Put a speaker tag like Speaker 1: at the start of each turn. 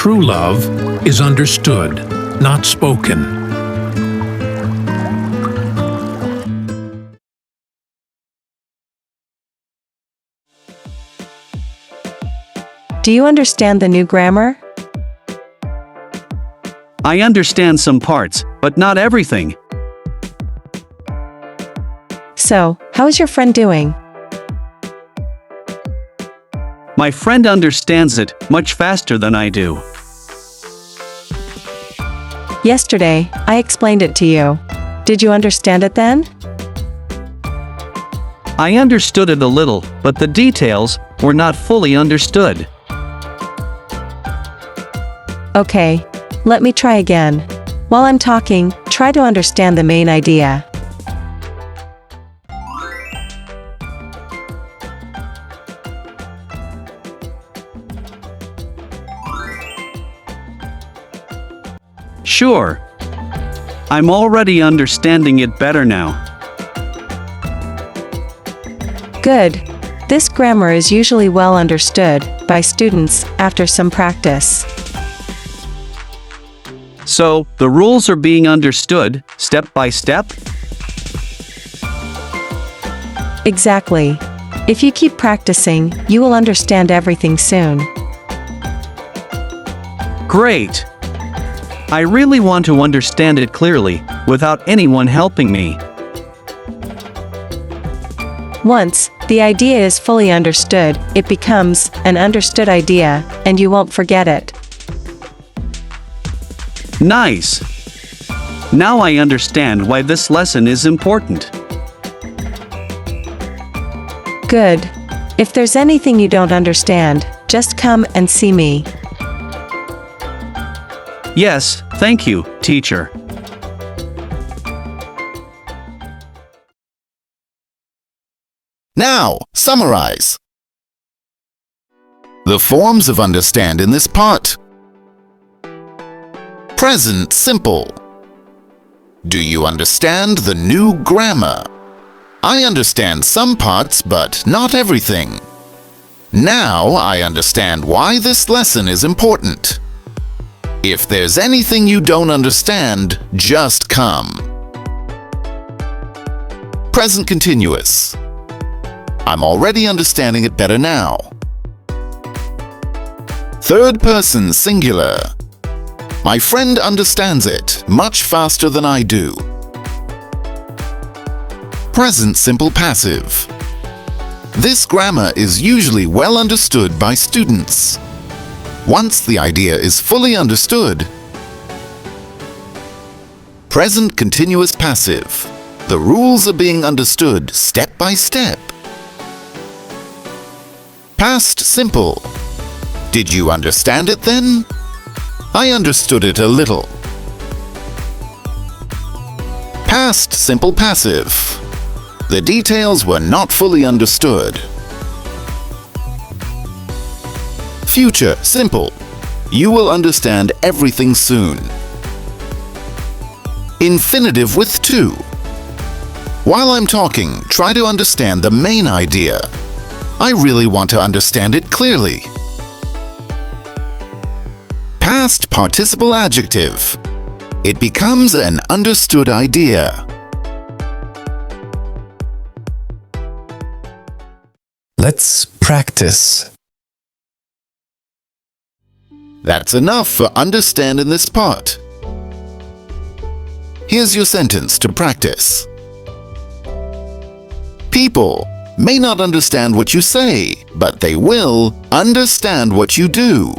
Speaker 1: True love is understood, not spoken.
Speaker 2: Do you understand the new grammar?
Speaker 3: I understand some parts, but not everything.
Speaker 2: So, how is your friend doing?
Speaker 3: My friend understands it much faster than I do.
Speaker 2: Yesterday, I explained it to you. Did you understand it then?
Speaker 3: I understood it a little, but the details were not fully understood.
Speaker 2: Okay, let me try again. While I'm talking, try to understand the main idea.
Speaker 3: Sure. I'm already understanding it better now.
Speaker 2: Good. This grammar is usually well understood by students after some practice.
Speaker 3: So, the rules are being understood step by step?
Speaker 2: Exactly. If you keep practicing, you will understand everything soon.
Speaker 3: Great! I really want to understand it clearly, without anyone helping me.
Speaker 2: Once the idea is fully understood, it becomes an understood idea, and you won't forget it.
Speaker 3: Nice! Now I understand why this lesson is important.
Speaker 2: Good. If there's anything you don't understand, just come and see me.
Speaker 3: Yes, thank you, teacher.
Speaker 4: Now, summarize. The forms of understand in this part. Present simple. Do you understand the new grammar? I understand some parts, but not everything. Now I understand why this lesson is important. If there's anything you don't understand, just come. Present continuous. I'm already understanding it better now. Third person singular. My friend understands it much faster than I do. Present simple passive. This grammar is usually well understood by students. Once the idea is fully understood. Present continuous passive. The rules are being understood step by step. Past simple. Did you understand it then? I understood it a little. Past simple passive. The details were not fully understood. Future simple. You will understand everything soon. Infinitive with to. While I'm talking, try to understand the main idea. I really want to understand it clearly. Past participle adjective. It becomes an understood idea.
Speaker 5: Let's practice.
Speaker 4: That's enough for understand in this part. Here's your sentence to practice. People may not understand what you say, but they will understand what you do.